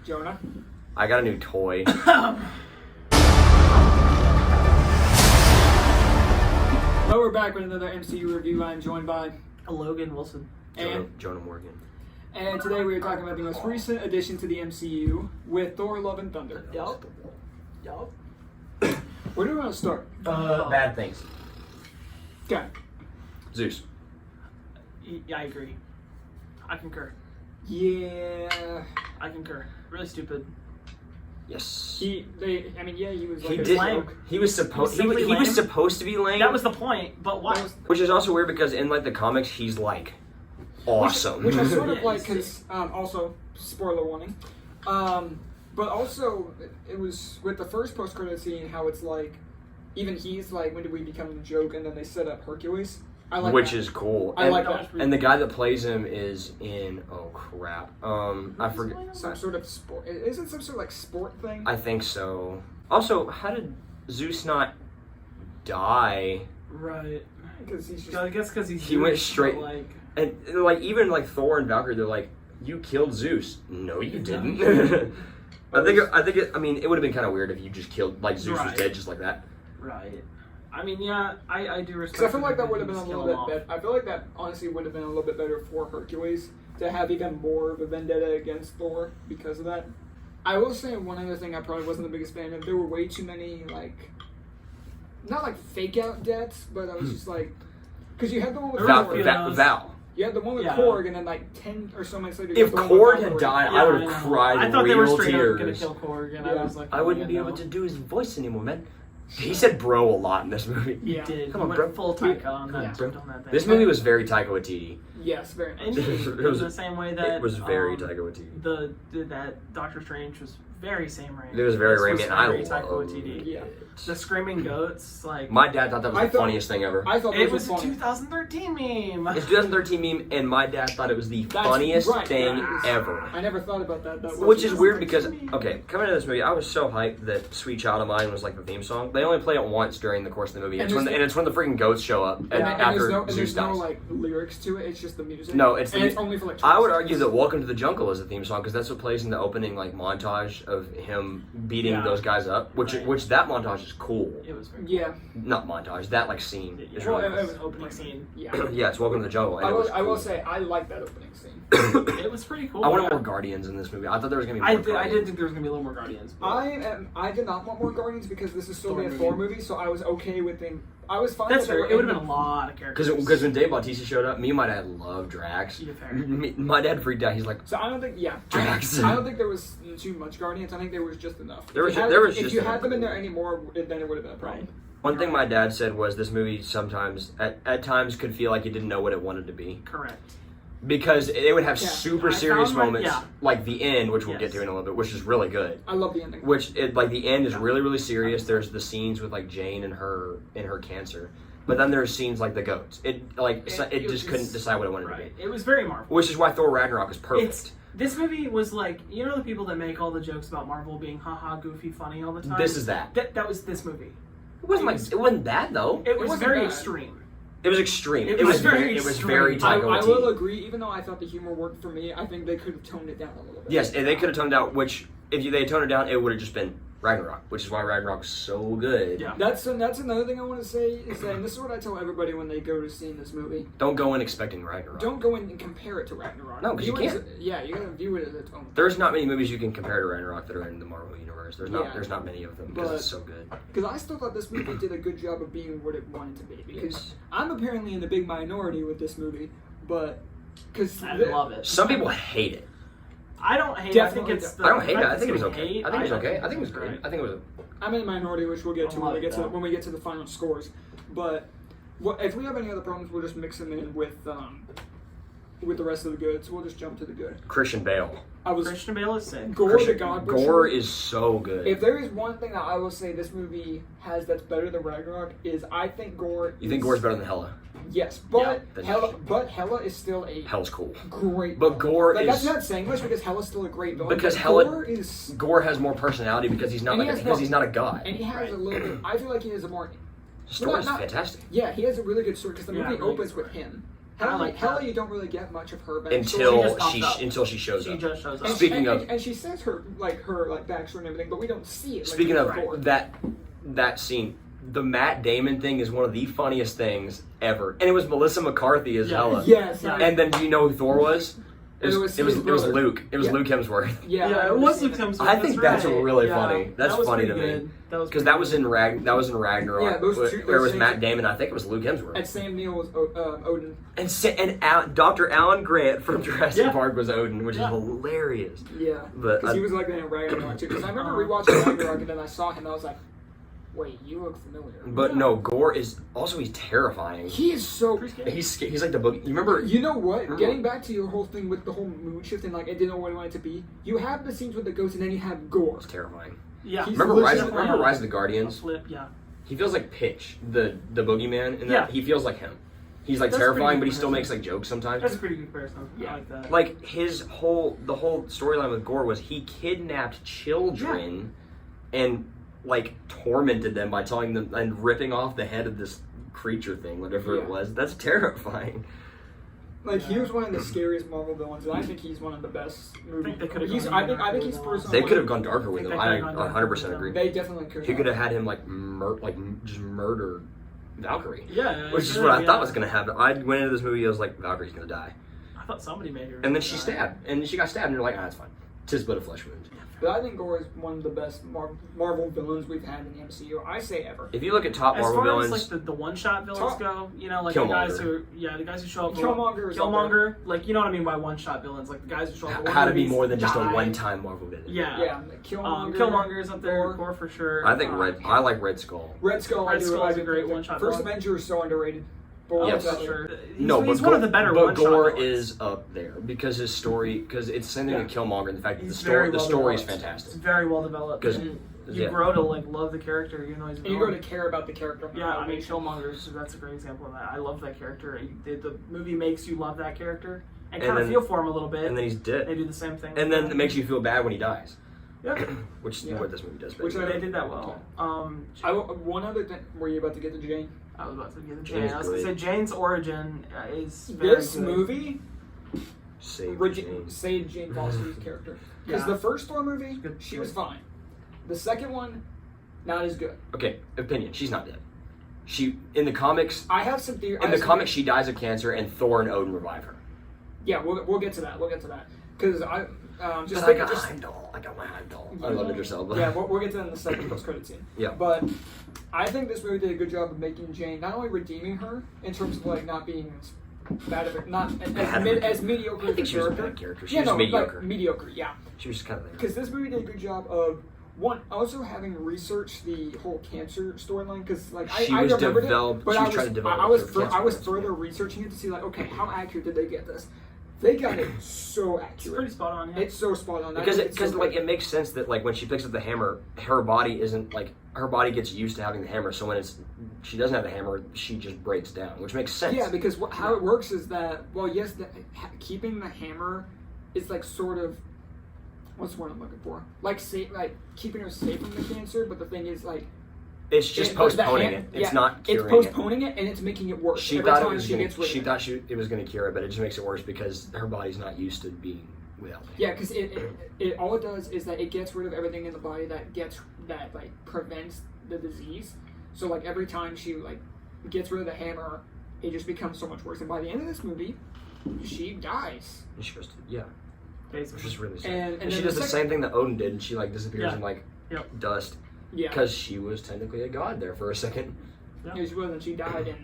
Jonah. I got a new toy. Well, we're back with another MCU review. I'm joined by Logan Wilson. Jonah Morgan. And today we are talking about the most recent addition to the MCU with Thor Love and Thunder. Yup. Where do we want to start? Bad things. Okay. Zeus. Yeah, I agree. I concur. Yeah. I concur. Really stupid. Yes. He was like He a did. joke. He was supposed. He simply was lame. supposed to be lame. That was the point, but why? Which is also weird because in like the comics, he's like awesome. Which I sort of Yeah, like he's because also spoiler warning. But also it was with the first post credit scene how it's like even he's like, when did we become the joke? And then they set up Hercules. I like which that. is cool. I and, like that. And the guy that plays him is in I forget. Some sort of sport. Is it some sort of like sport thing? I think so. Also, how did Zeus not die? Right. Because he's just. I guess because He went straight- but, like, And like even like Thor and Valkyrie, they're like, "You killed Zeus." No, you didn't. I think it. I mean, it would have been kind of weird if you just killed like Zeus was Right. dead just like that. right. I mean, yeah, I do respect. Because I feel like the that would have been a skill little off. bit better. I feel like that honestly would have been a little bit better for Hercules to have even more of a vendetta against Thor because of that. I will say one other thing I probably wasn't the biggest fan of. There were way too many not like fake out deaths, but I was just like, because you had the one with Korg. Val. You had the one with Yeah. Korg, and then like 10 or so minutes later. you If had the one with Korg had Valkyrie. died, Yeah, I would know. have cried I thought they were real straight up gonna tears. kill Korg, and Yeah. I was like, I wouldn't be yeah, able no. to do his voice anymore, man. He said "bro" a lot in this movie. He Yeah. did. Come He on, went bro. full Taika on that. Yeah. jumped on that thing. This movie was very Taika Waititi. Yes, very And much. it was the same way that It was very Taika Waititi. That Doctor Strange was very same range. It was very This Raimi, and I very Taika love Waititi. Yeah. The screaming goats, like My dad thought that was I the thought- funniest thing ever. I thought it this was a funny. 2013 meme. It's 2013 meme, and my dad thought it was the That's funniest right, thing that is- ever. I never thought about that. That Which is was- weird because, okay, coming into this movie, I was so hyped that "Sweet Child of Mine" was like the theme song. They only play it once during the course of the movie, And and it's when the freaking goats show up And after there's Zeus no dies. like lyrics to it. It's just the music. No, it's and the- it's only for like. I would 20 argue that seconds. "Welcome to the Jungle" is the theme song because that's what plays in the opening like montage of him beating Yeah. those guys up. Which that montage is cool. It was very Yeah, Not montage, that like scene is Well, really it cool. was opening scene. yeah. Yeah, it's "Welcome to the Jungle." And I will cool. say I like that opening scene. It was pretty cool. I wanted yeah. more Guardians in this movie. I thought there was gonna be more. I did Guardians. think there was gonna be a little more Guardians. But I did not want more Guardians because this is still Thor a movie. Thor movie, so I was okay with them. I was fine. that's that they fair. were It would have in been a lot of characters. Because when Dave Bautista showed up, me and my dad loved Drax. Yeah, fair. My dad freaked out. He's like, So I don't think, Drax. I don't think there was too much Guardians. I think there was just enough. There was If you ju- had- there was if just you enough. had them in there anymore, then it would have been a problem. Right. one thing my dad said was this movie sometimes, at times, could feel like it didn't know what it wanted to be. Correct. Because it would have Yeah. super I serious found my- moments, yeah. like the end, which we'll get Yes. to in a little bit, which is really good. I love the ending. Which, like, the end is really, really serious. There's the scenes with, like, Jane and her cancer. But then there's scenes like the goats. It It just couldn't decide what it wanted to Right. be. It was very Marvel. Which is why Thor Ragnarok is perfect. This movie was like, you know the people that make all the jokes about Marvel being haha, goofy, funny all the time? This is that. That was this movie. It wasn't that, though. It was wasn't very bad. extreme. It was extreme. It It was was very It was extreme. very I Taika will Waititi. agree, even though I thought the humor worked for me, I think they could have toned it down a little bit. Yes, and they could have toned down. Which, if they had toned it down, it would have just been Ragnarok. Which is why Ragnarok's so good. Yeah. That's another thing I want to say is that, and this is what I tell everybody when they go to see this movie. Don't go in expecting Ragnarok. Don't go in and compare it to Ragnarok. No, 'cause you View it as can't. you gotta view it as its own. There's not many movies you can compare to Ragnarok that are in the Marvel universe. There's not. Yeah. There's not many of them because But- it's so good. Because I still thought this movie did a good job of being what it wanted to be. Because Yes. I'm apparently in the big minority with this movie, but because I love it. Some people hate it. I don't hate it. I think Definitely it's the I don't hate it. fact I think it was that okay. hate, I think it was okay. I think it was great. great. I think it was. I'm in the minority, which we'll get to I when love we it, get to though. when we get to the final scores. But if we have any other problems, we'll just mix them in with the rest of the good. So we'll just jump to the good. Christian Bale. I was Christian Bale is sick. Gore Christian, the God Gore Butcher. is so good. If there is one thing that I will say this movie has that's better than Ragnarok is I think Gore. You think Gore's better than Hela? Yes, but then- Hela is still a Hell's cool. great. But villain. Gore like, is- that's not saying much because Hela's still a great villain. Because but Hela- Gore is, Gore has more personality because he's not And he like has because more- he's not a god. and he has a little bit. I feel like he has a more. His story's not- fantastic. Yeah, he has a really good story because the Yeah, movie really opens good with him I like Hela, that. you don't really get much of her backstory. until she shows She up. just shows up. And Speaking of- and she says her backstory and everything, but we don't see it. Speaking like, of Thor. that scene, the Matt Damon thing is one of the funniest things ever, and it was Melissa McCarthy as Hela. Yes. Yeah. And then do you know who Thor was? It was his brother. Luke. It was Yeah. Luke Hemsworth. Yeah, it was Luke Hemsworth. I think that's right. really Yeah, funny. That's that was funny to pretty me. good. That was Because that was in Ragnarok. Yeah, those where two- where it was those Matt same- Damon. I think it was Luke Hemsworth. And Sam Neill was Odin. And Dr. Alan Grant from Jurassic Yeah. Park was Odin, which is Yeah. hilarious. Yeah. But Because he was like that in Ragnarok too. Because I remember rewatching Ragnarok and then I saw him and I was like, wait, you look familiar. But no, Gore is also he's terrifying. He is so. He's like the book. You remember? You know what? Remember- Getting back to your whole thing with the whole mood shift and like I didn't know what I wanted it to be. You have the scenes with the ghosts and then you have Gore. It's terrifying. Yeah. He's Remember Rise legit- of the Guardians? Flip, yeah. He feels like Pitch, the boogeyman, and Yeah. he feels like him. He's like That's terrifying, pretty but he still good. makes like jokes sometimes. That's a pretty good comparison. Yeah. I like that. Like the whole storyline with Gore was he kidnapped children and like tormented them by telling them and ripping off the head of this creature thing, whatever Yeah. it was. That's terrifying. Like he was one of the scariest Marvel villains, and I think he's one of the best movie. they could've He's, gone I think darker he's with first. him. They could have gone darker with think him. they I could've gone 100% darker agree. with They definitely could. He could have had him like just murder Valkyrie. Yeah. Which is what I thought was gonna happen. I went into this movie, I was like, Valkyrie's gonna die. I thought somebody made her. And then she stabbed. And she got stabbed, and you're like, it's fine. Tis but a flesh wound. But I think Gore is one of the best Marvel villains we've had in the MCU. I say ever. If you look at top As Marvel far villains, as like the one-shot villains go, you know, like Killmonger. the guys who show up. Killmonger is up Killmonger, like you know what I mean by one-shot villains, like the guys who show up. in how to be movies, more than just a die. one-time Marvel villain. Yeah. Yeah, Killmonger. Killmonger is up there. Thor. Gore for sure. I think I like Red Skull. Red Skull. Red Skull is I a great think one-shot First villain. Avenger is so underrated. But Oh, we'll Yes. get to for that sure. later. He's one of the better but one-shot Gore villains. is up there because his story, because it's the same thing with Killmonger, and the fact that He's the very story is well developed. fantastic. It's very well developed. 'Cause- And yeah. you grow to like love the character, even though he's a And you go villain. to care about the character. Yeah, I mean Killmonger. That's a great example of that. I love that character. The movie makes you love that character and kind of then- feel for him a little bit. And then he's They dead. do the same thing. And then it makes you feel bad when he dies, yeah, which is Yeah. what this movie does. Which basically. they did that well. One other thing. Were you about to get to Jane? I was about to get the Jane's Jane. I was going to say great. Jane's origin is very This good. movie Save Jane. saved Jane Foster's character. Because Yeah. the first Thor movie, Good. she was fine. The second one, not as good. Okay, opinion. She's not dead. She in the comics. I have some theory. In the comics, she dies of cancer, and Thor and Odin revive her. Yeah, we'll get to that. We'll get to that. Because I just But think I got just Heimdall. I got my Heimdall. I love Idris Elba. yeah, we'll get to that in the second post-credit scene. Yeah. But I think this movie did a good job of making Jane not only redeeming her in terms of like not being as bad of it, not as mediocre I think as she a was a character. bad character. She Yeah, was no, mediocre. Like, mediocre, yeah. She was just kind of there. Because this movie did a good job of one also having researched the whole cancer storyline. Because like She I was remembered developed- it, but she I was was trying to develop I was her cancer I was vaccine. further researching it to see like okay how accurate did they get this? They got it so It's pretty accurate. spot on. Yeah. It's so spot on. I Because think it's so like good. it makes sense that like when she picks up the hammer, her body isn't like her body gets used to having the hammer. So when she doesn't have the hammer, she just breaks down, which makes sense. Yeah, because how it works is that yes, keeping the hammer is like sort of what's the word I'm looking for? Like keeping her safe from the cancer, but the thing is like it's just but the postponing ham- it. It's yeah, not curing it's postponing it, and it's making it worse. She Every thought it time was she gonna. gets rid of She it. thought it was going to cure it, but it just makes it worse because her body's not used to being without it. Yeah, because it all it does is that it gets rid of everything in the body that like prevents the disease. So like every time she like gets rid of the hammer, it just becomes so much worse. And by the end of this movie, she dies. And she goes to which Basically. is really sad. And And she then does the the same thing that Odin did, and she like disappears Yeah. in like Yep. dust Yeah, because she was technically a god there for a second. yeah, she was, and she died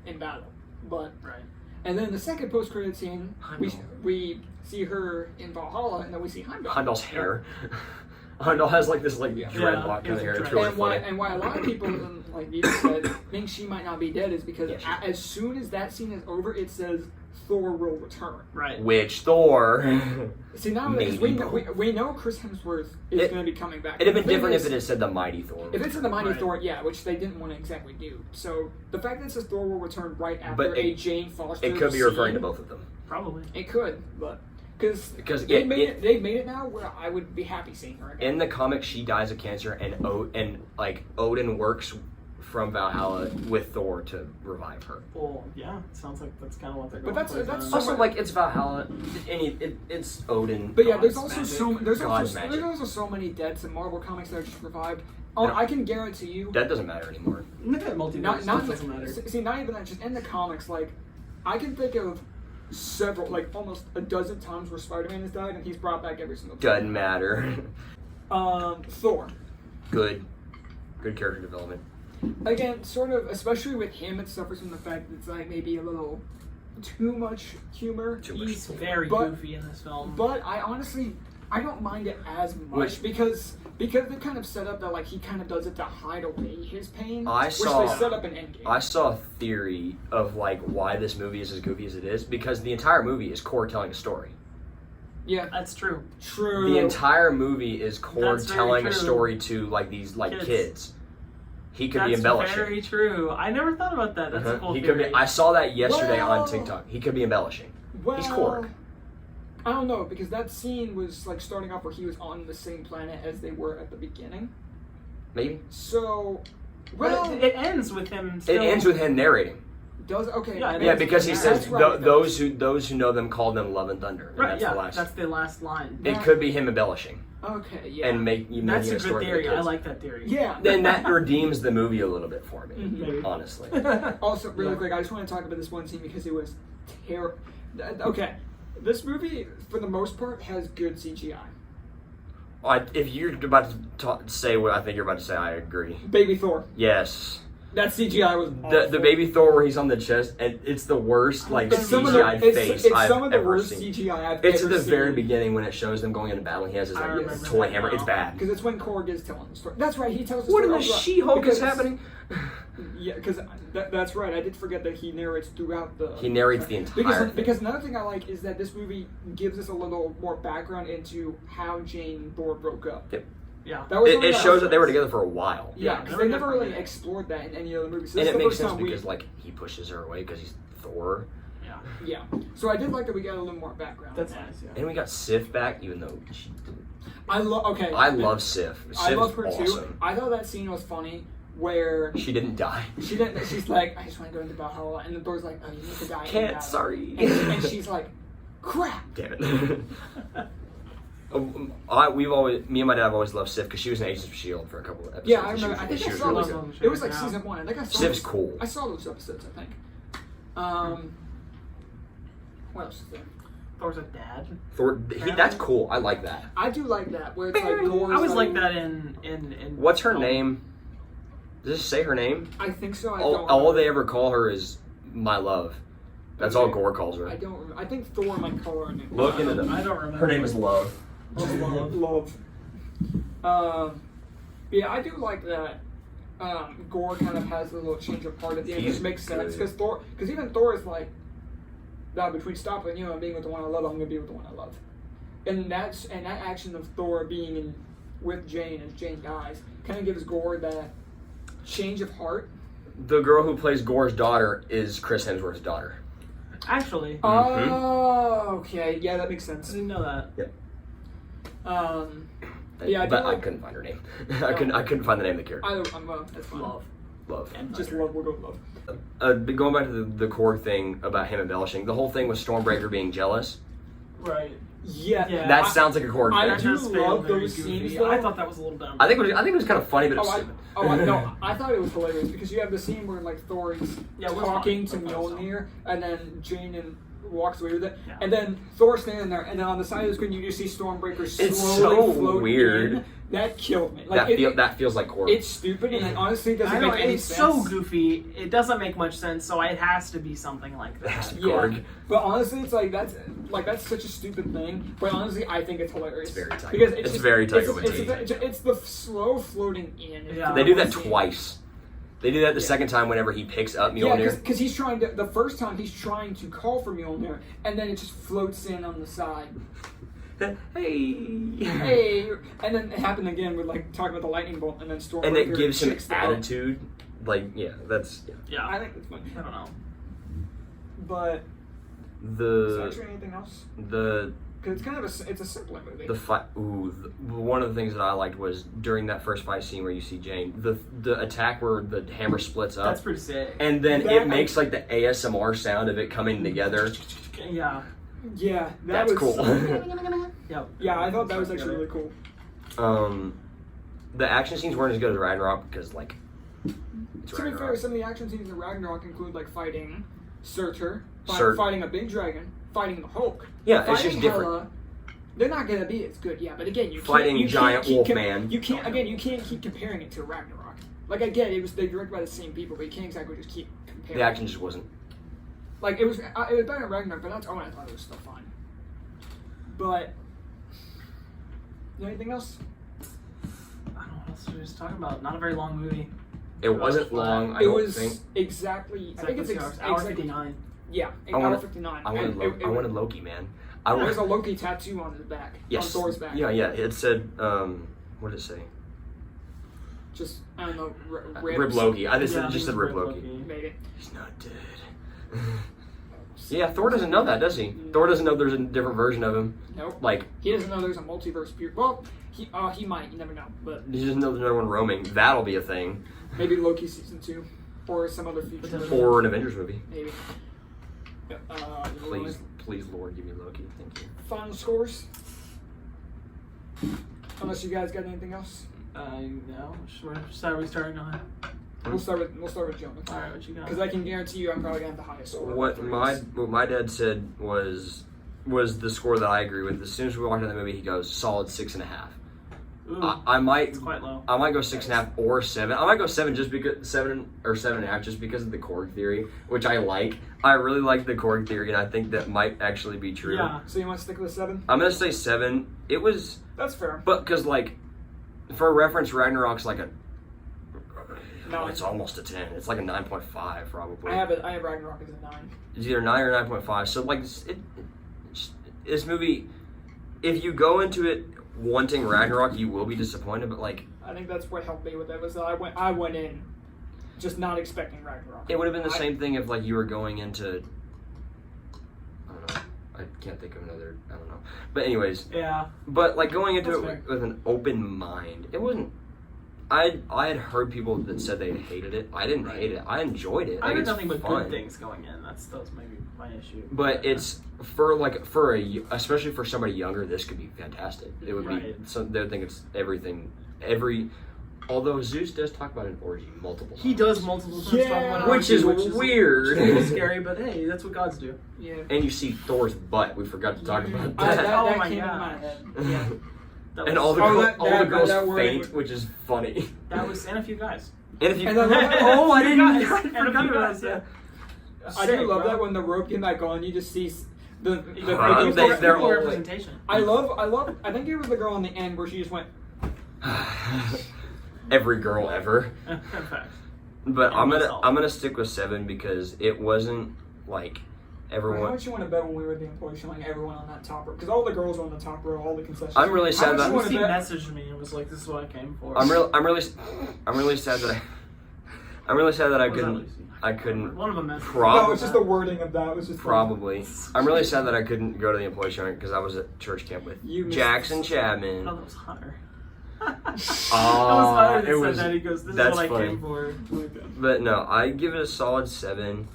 in battle. But Right. and then the second post credit scene, Heimdall. we see her in Valhalla, and then we see Heimdall. Heimdall's hair. Heimdall has like this like dreadlock Yeah, in the hair. It's dread. really And funny. why a lot of people, like you said, think she might not be dead is because Yeah, she's- as soon as that scene is over, it says Thor will return. Right. Which Thor? See now Maybe we know Chris Hemsworth is It- going to be coming back. It'd have been The thing different is, if it had said the Mighty Thor. If it's in the Mighty Right. Thor, yeah, which they didn't want to exactly do. So the fact that it says Thor will return right after But a Jane Foster, It could be referring to scene, both of them. Probably. It could, but because Because they've made it now where I would be happy seeing her again. in the comics, she dies of cancer, and Odin works from Valhalla with Thor to revive her. Well, yeah, it sounds like that's kind of what they're But going that's- for. that's Also, like, it's Valhalla, it's Odin. But yeah, there's God's also magic. God's there's magic. also so many deaths in Marvel comics that are just revived. Yeah. I can guarantee you. That doesn't matter anymore. Multiverse Not doesn't matter. See, not even that. Just in the comics, like I can think of several, like almost a dozen times where Spider-Man has died, and he's brought back every single time. Doesn't matter. Thor. Good character development. Again, sort of, especially with him, it suffers from the fact that it's like maybe a little too much humor. He's very But- goofy in this film. But I don't mind it as much because they kind of set up that like he kind of does it to hide away his pain, which they set up in Endgame. I saw a theory of like why this movie is as goofy as it is because the entire movie is Korg telling a story. Yeah, That's true. true. The entire movie is Korg That's very telling a true. story to like these like kids. He could be That's embellishing. very true. I never thought about that. That's a cool He could theory. be. I saw that yesterday Well- on TikTok. He could be embellishing. Well, He's Korg. I don't know because that scene was like starting off where he was on the same planet as they were at the beginning. Maybe So, But well, it ends with him. it Still, ends with him narrating. does okay? Yeah, it Yeah, ends because he with says That's right, those who know them call them Love and Thunder. And Right. that's Yeah. the last. That's the last line. It could be him embellishing Okay, yeah. and making That's a a good story for the theory. I kids. like that theory. Yeah. Then that redeems the movie a little bit for me, Maybe. honestly. Also, really Yeah. quick, I just want to talk about this one scene because it was terrible. Okay, this movie, for the most part, has good CGI. If you're about to say what I think you're about to say, I agree. Baby Thor. Yes. That CGI was The awful. baby Thor where he's on the chest, and it's the worst like It's some of the, CGI face it's I've some of the ever worst seen. CGI I've It's ever at the seen. very beginning when it shows them going into battle. He has his I like remember toy that hammer. now. It's bad. Because it's when Korg is telling the story. That's right, he tells the What in story. the all throughout. She-Hulk is Because- happening? Yeah, because that's right. I did forget that he narrates throughout the. He narrates the entire thing. Because another thing I like is that this movie gives us a little more background into how Jane and Thor broke up. Yep. Yeah. That was something It that shows was- that they were together for a while. Yeah, Yeah, because they they were never together for a really minute. explored that in any other movie. So And this it is the makes first sense time because like he pushes her away because he's Thor. Yeah. Yeah. So I did like that we got a little more background. That's on that. nice. Yeah. And we got Sif back, even though she didn't. I love. Okay. I love Sif. Sif's I love her awesome. too. I thought that scene was funny where She didn't die. she didn't. She's like, I just want to go into Valhalla, and the Thor's like, oh, you need to die. in Can't. battle." Sorry. And she's like, crap. Damn it. Me and my dad have always loved Sif because she was in Agents of S.H.I.E.L.D. for a couple of episodes. Yeah, I and she remember. was- I think she I was saw really those. good. It was like Yeah. season 1. I think I saw. Sif's those- cool. I saw those episodes. I think. What else is there? Thor's a dad. Thor, that's cool. I like that. I do like that where it's like I Thor's always like that in. What's her film. name? Does it say her name? I think so. I All, don't. all remember. they ever call her is my love. That's all Gore calls her. I don't remember. I think Thor might call her name. Look into them. I don't remember. Her name is Love. Just love. Yeah, I do like that. Gore kind of has a little change of heart at the end, He's which makes sense good. because even Thor is like, now between stopping you and being with the one I love, I'm gonna be with the one I love, and that action of Thor being with Jane as Jane dies kind of gives Gore that change of heart. The girl who plays Gore's daughter is Chris Hemsworth's daughter. Actually, Oh, okay, yeah, that makes I sense. didn't know that. Yeah, I do but I like- couldn't find her name. I couldn't find the name of the character. That's fine. Love. Love. And Just Thunder. love. We'll go with love. But going back to the Korg thing about him embellishing, the whole thing with Stormbreaker being jealous. Right. Yeah, Yeah. That sounds like a Korg I thing. That do does feel love very those goofy. scenes, though. I thought that was a little dumb. I think it was kind of funny, but it was Oh, stupid. no, I thought it was hilarious because you have the scene where like Thor is Yeah, we're talking to fine. We're fine. Mjolnir, and then Jane walks away with it, Yeah. and then Thor's standing there, and then on the side of the screen you just see Stormbreaker slowly It's so float weird. in. That killed me. Like That feels like Korg. it's stupid, and it honestly doesn't I know, make any it's sense. so goofy. It doesn't make much sense, so it has to be something like It has that. to be Yeah, Korg. but honestly, it's like that's such a stupid thing. But honestly, I think it's hilarious. It's very Taika. because It's just- very Taika It's the slow floating in. Yeah. They do that Scene. twice. They do that the Yeah. second time whenever he picks up Yeah, Mjolnir. because he's trying to. The first time he's trying to call for Mjolnir, and then it just floats in on the side. Hey. Hey, and then it happened again with like talking about the lightning bolt, and then Stormbreaker. And it gives him shakes the boat. attitude. Like, yeah, that's Yeah. I think it's funny, I don't know. but is there the actually anything else? the because it's kind of it's a simpler movie. One of the things that I liked was during that first fight scene where you see Jane, the attack where the hammer splits up. That's pretty sick. And then it makes like the ASMR sound of it coming together. Yeah. Yeah, that's cool. Yeah, I thought that was actually really cool. The action scenes weren't as good as Ragnarok because like. To be fair, some of the action scenes in Ragnarok include like fighting Surtur, Surtur. fighting a big dragon, fighting the Hulk. Yeah, fighting it's just different. Hela. They're not gonna be as good, yeah. But again, you fighting can't, you giant can't wolf keep man. You can't keep comparing it to Ragnarok. Like again, they're directed by the same people, but you can't exactly just keep comparing. The action just wasn't. Like it was better than Ragnarok, but that's all I thought it was still fine. But anything else? I don't know what else we were just talking about. Not a very long movie. It wasn't long. I it don't was think. exactly. I think it's hour 59. Yeah, I wanted- hour 59. I wanted Loki, man. There's a Loki tattoo on his back. Yes. On Thor's back. Yeah. It said. What did it say? Just I don't know. Rib Loki. I just Yeah, just said Rib Loki. Maybe. He's not dead. Yeah, Thor doesn't know that, does he? Thor doesn't know there's a different version of him. Nope. Like he doesn't know there's a multiverse. Well, he might. You never know. But he doesn't know there's no one roaming. That'll be a thing. maybe Loki season 2, or some other future. Or an Avengers movie. Maybe. Please, Lord, give me Loki. Thank you. Final scores. Unless you guys got anything else. No. Are we starting on? We'll start with Jonah. All right, what you got? Because I can guarantee you, I'm probably gonna have the highest score. What my dad said was the score that I agree with. As soon as we walked in the movie, he goes solid 6.5. Ooh, I might it's quite low. I might go 6.5 or 7. I might go 7 just because 7 or 7.5 just because of the Korg theory, which I like. I really like the Korg theory, and I think that might actually be true. Yeah. So you want to stick with 7? I'm gonna say 7. It was, That's fair. but because like for reference, Ragnarok's like a. No. It's almost a 10. It's like a 9.5 probably. I have Ragnarok as a 9. It's either 9 or 9.5. So like this movie, if you go into it wanting Ragnarok, you will be disappointed. But like, I think that's what helped me with it was that I went in just not expecting Ragnarok. it would have been the same thing if like you were going into. I don't know. I can't think of another. I don't know. But anyways, Yeah. but like going into That's it with an open mind, it wasn't. I had heard people that said they hated it. I didn't hate it. I enjoyed it. I Like, heard it's nothing but fun. good things going in. That was maybe my issue. But it's especially for somebody younger, this could be fantastic. It would be. Right. So they would think it's everything. Although Zeus does talk about an orgy multiple times. He does multiple times. Yeah. talk about Which it, is a weird. little scary, but hey, that's what gods do. Yeah. And you see Thor's butt. We forgot to talk about that. That Oh my came in God. my head. Yeah. That And was- all the that girls word- faint, which is funny. That was and a few guys. And if you And I love that- I didn't. Guys, I and a forgot few about guys, that. I Sick, do love bro. that when the rope came back on, you just see the They're all like- representation. I love. I think it was the girl on the end where she just went. Every girl ever. In fact. But And I'm myself. gonna stick with 7 because it wasn't like How everyone. much you want to bet when we were at the employee showing everyone on that top row? Because all the girls were on the top row, all the concessions. I'm really How sad much that- you wanna He bet? messaged me and was like, "This is what I came for." I'm really sad that I couldn't One of them messaged. No, it's just the wording of that. It was just probably. I'm really sad that I couldn't go to the employee showing because I was at church camp with You missed- Jackson Oh, Chapman. that was Hunter. Oh, That was Hunter that it said was- that. He goes, "This is that's what I funny. came for." But no, I give it a solid 7.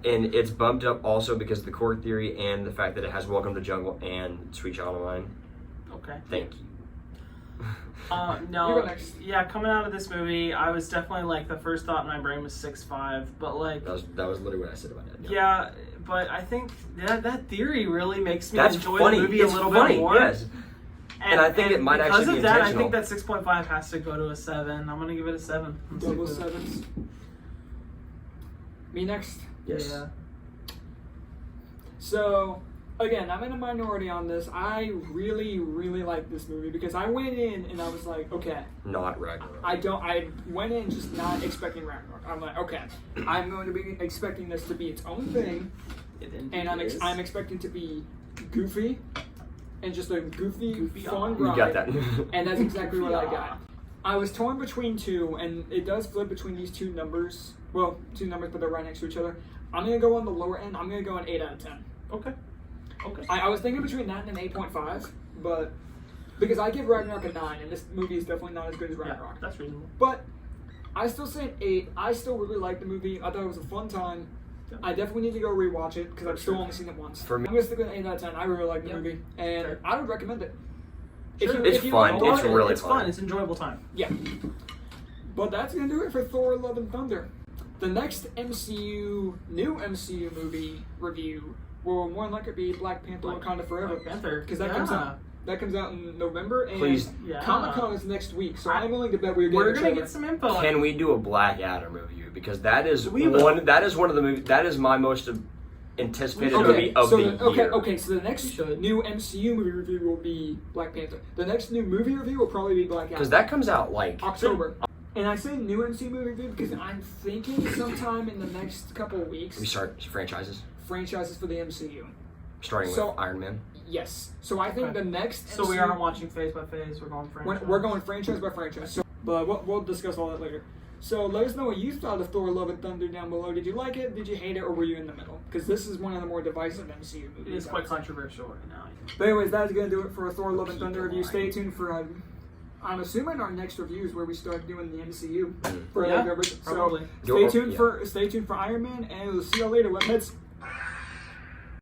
And it's bumped up also because of the core theory and the fact that it has Welcome to Jungle and Sweet Child of Mine. Okay. Thank you. You No, go next. yeah, coming out of this movie, I was definitely like, the first thought in my brain was 6.5, but like, That was literally what I said about that. yeah, but I think that theory really makes me That's enjoy funny. the movie It's a little funny, bit more. yes. And I think it might because actually of be that, I intentional. think that 6.5 has to go to a 7. I'm gonna give it a 7. I'm sick Double with it. sevens. Me next. Yes. Yeah. So, again, I'm in a minority on this. I really, really like this movie because I went in and I was like, okay, Not Ragnarok. I went in just not expecting Ragnarok. I'm like, okay, I'm going to be expecting this to be its own thing, It indeed and I'm is. expecting to be goofy, and just a goofy fun You ride. got that. And that's exactly what I Yeah. got. I was torn between 2, and it does flip between these 2 numbers. Well, 2 numbers, but they're right next to each other. I'm gonna go on the lower end. I'm gonna go an 8 out of 10. Okay. Okay. I was thinking between that and an 8.5, but because I give Ragnarok a 9, and this movie is definitely not as good as Yeah, Ragnarok. that's reasonable. But I still say an 8. I still really like the movie. I thought it was a fun time. I definitely need to go rewatch it because I've still only seen it once. For me- I'm gonna stick with an 8 out of 10. I really like the Yep. movie, and Sure. I would recommend it. Sure. It's fun. enjoy It's it. really It's fun. fun. It's an enjoyable time. Yeah. But that's gonna do it for Thor: Love and Thunder. The next new MCU movie review will more than likely be Black Panther: Wakanda Forever. Black Panther. Because that comes out. That comes out in November, and Please. Yeah. Comic-Con is next week, so I'm willing to bet we're We're getting gonna a get some info. on Can it. we do a Black Adam review? Because that is We will. one. That is one of the movies. That is my most anticipated Okay, movie of so the year. okay, so the next should. new MCU movie review will be Black Panther. The next new movie review will probably be Black Because Adam. that comes out like October. And I say new MCU movie review because I'm thinking sometime in the next couple of weeks, we start franchises, franchises for the MCU. starting So- with Iron Man. Yes. So I think Okay. the next So we aren't watching phase by phase. We're going franchise. we're going franchise by franchise. So, but we'll discuss all that later. So let us know what you thought of Thor: Love and Thunder down below. Did you like it? Did you hate it? Or were you in the middle? Because this is one of the more divisive MCU movies. It is quite controversial right now. But anyways, that's going to do it for a Thor: Love and Thunder review. Stay tuned for, I'm assuming our next review is where we start doing the MCU for Yeah, Lego. So probably. stay tuned for Iron Man, and we'll see y'all later, Webheads.